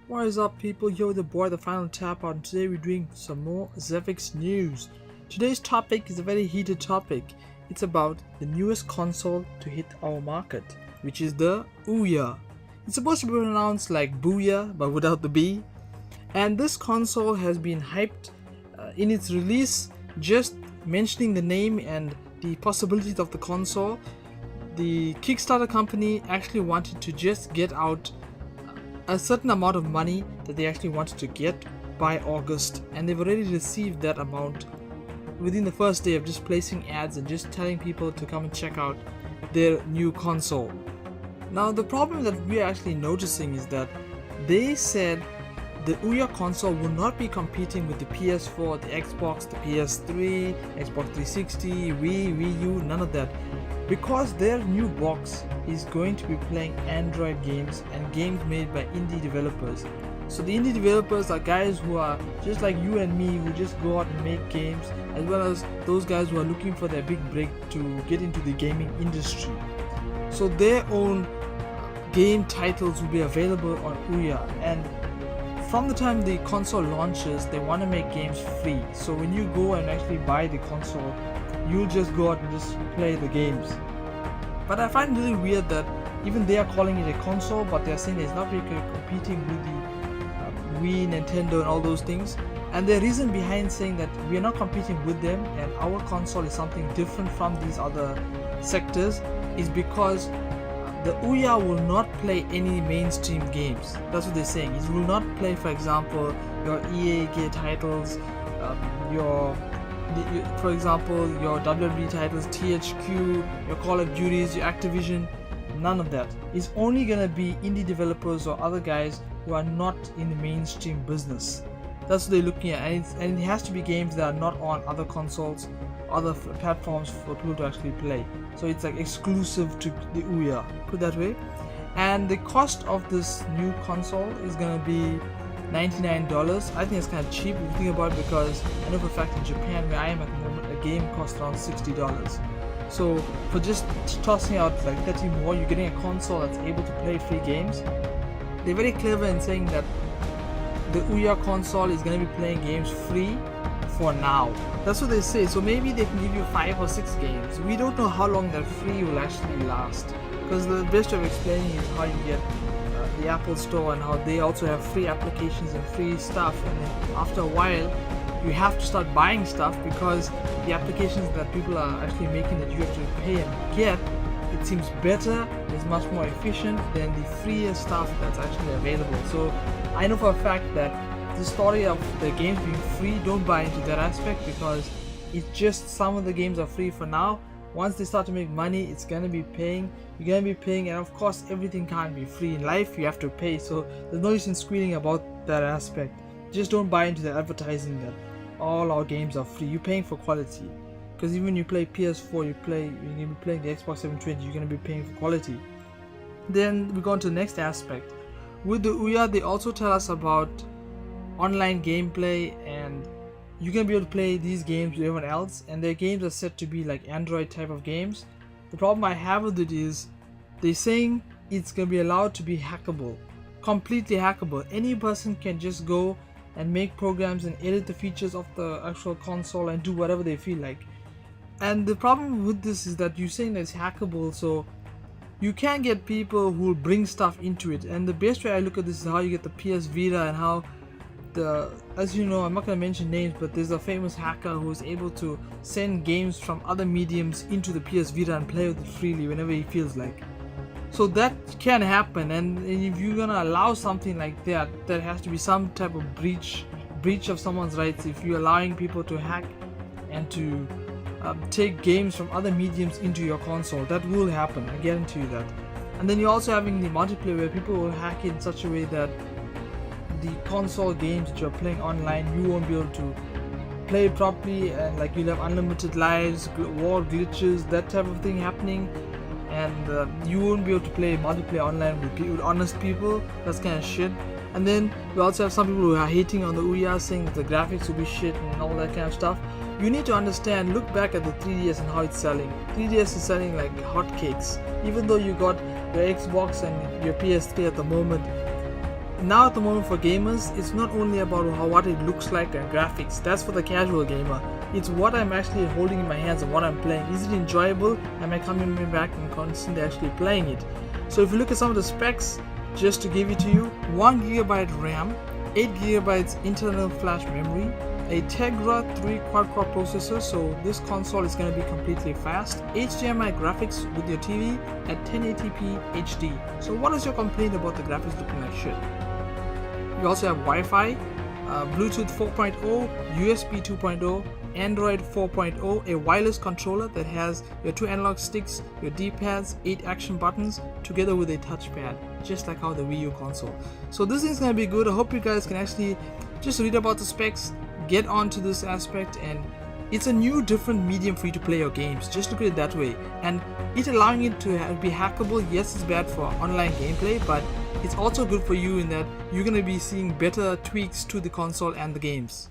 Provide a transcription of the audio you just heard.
What is up, people? Yo, the boy, the final tap out, and today we're doing some more Zephix news. Today's topic is a very heated topic. It's about the newest console to hit our market, which is the Ouya. It's supposed to be pronounced like Booyah, but without the B. And this console has been hyped in its release. Just mentioning the name and the possibilities of the console, the Kickstarter company actually wanted to just get out a certain amount of money that they actually wanted to get by August, and they've already received that amount within the first day of just placing ads and just telling people to come and check out their new console. Now the problem that we're actually noticing is that they said the Ouya console will not be competing with the PS4, the Xbox, the PS3, Xbox 360, Wii U, none of that, because their new box is going to be playing Android games and games made by indie developers. So the indie developers are guys who are just like you and me, who just go out and make games, as well as those guys who are looking for their big break to get into the gaming industry. So their own game titles will be available on Ouya, and from the time the console launches, they want to make games free. So when you go and actually buy the console, you'll just go out and just play the games. But I find it really weird that even they are calling it a console, but they're saying it's not really competing with the Wii, Nintendo and all those things. And the reason behind saying that we are not competing with them and our console is something different from these other sectors is because the Ouya will not play any mainstream games. That's what they're saying. It will not play, for example, your EA gear titles, for example, your WWE titles, THQ, your Call of Duties, your Activision, none of that. It's only gonna be indie developers or other guys who are not in the mainstream business. That's what they're looking at, and it has to be games that are not on other consoles, other platforms for people to actually play. So it's like exclusive to the Ouya, put that way. And the cost of this new console is gonna be $99. I think it's kind of cheap if you think about it, because I know for a fact in Japan, where I am at the moment, a game costs around $60. So for just tossing out like 30 more, you're getting a console that's able to play free games. They're very clever in saying that the Ouya console is going to be playing games free for now. That's what they say. So maybe they can give you 5 or 6 games. We don't know how long that free will actually last, because the best way of explaining is how you get the Apple Store and how they also have free applications and free stuff, and then after a while you have to start buying stuff because the applications that people are actually making that you have to pay and get, it seems better, it's much more efficient than the free stuff that's actually available. So I know for a fact that the story of the games being free, don't buy into that aspect, because it's just some of the games are free for now. Once they start to make money, it's gonna be paying. You're gonna be paying, and of course everything can't be free in life, you have to pay. So there's no use in squealing about that aspect. Just don't buy into the advertising that all our games are free. You're paying for quality, because even when you play PS4, you're gonna be playing the Xbox 720, you're gonna be paying for quality. Then we go on to the next aspect. With the Ouya, they also tell us about online gameplay, and you're gonna be able to play these games with everyone else, and their games are set to be like Android type of games. The problem I have with it is they're saying it's gonna be allowed to be hackable, completely hackable. Any person can just go and make programs and edit the features of the actual console and do whatever they feel like. And the problem with this is that you're saying that it's hackable, so you can get people who will bring stuff into it. And the best way I look at this is how you get the PS Vita, and how as you know, I'm not going to mention names, but there's a famous hacker who is able to send games from other mediums into the PS Vita and play with it freely whenever he feels like. So that can happen, and if you're going to allow something like that, there has to be some type of breach of someone's rights. If you're allowing people to hack and to take games from other mediums into your console, that will happen, I guarantee you that. And then you're also having the multiplayer, where people will hack it in such a way that the console games that you're playing online, you won't be able to play properly, and like you'll have unlimited lives, wall glitches, that type of thing happening, and you won't be able to play multiplayer online with honest people. That's kind of shit. And then we also have some people who are hating on the Ouya, saying that the graphics will be shit and all that kind of stuff. You need to understand, look back at the 3DS and how it's selling. 3DS is selling like hotcakes. Even though you got your Xbox and your PS3 at the moment, Now at the moment for gamers, it's not only about what it looks like and graphics. That's for the casual gamer. It's what I'm actually holding in my hands and what I'm playing. Is it enjoyable? Am I coming back and constantly actually playing it? So if you look at some of the specs, just to give it to you, 1GB RAM, 8GB internal flash memory, a Tegra 3 quad-core processor, so this console is going to be completely fast, HDMI graphics with your TV at 1080p HD. So what is your complaint about the graphics looking like shit? You also have Wi-Fi, Bluetooth 4.0, USB 2.0, Android 4.0, a wireless controller that has your 2 analog sticks, your D-pads, 8 action buttons, together with a touchpad, just like how the Wii U console. So this thing's gonna be good. I hope you guys can actually just read about the specs, get onto this aspect, and it's a new different medium for you to play your games. Just look at it that way. And it allowing it to be hackable, yes, it's bad for online gameplay, but it's also good for you in that you're gonna be seeing better tweaks to the console and the games.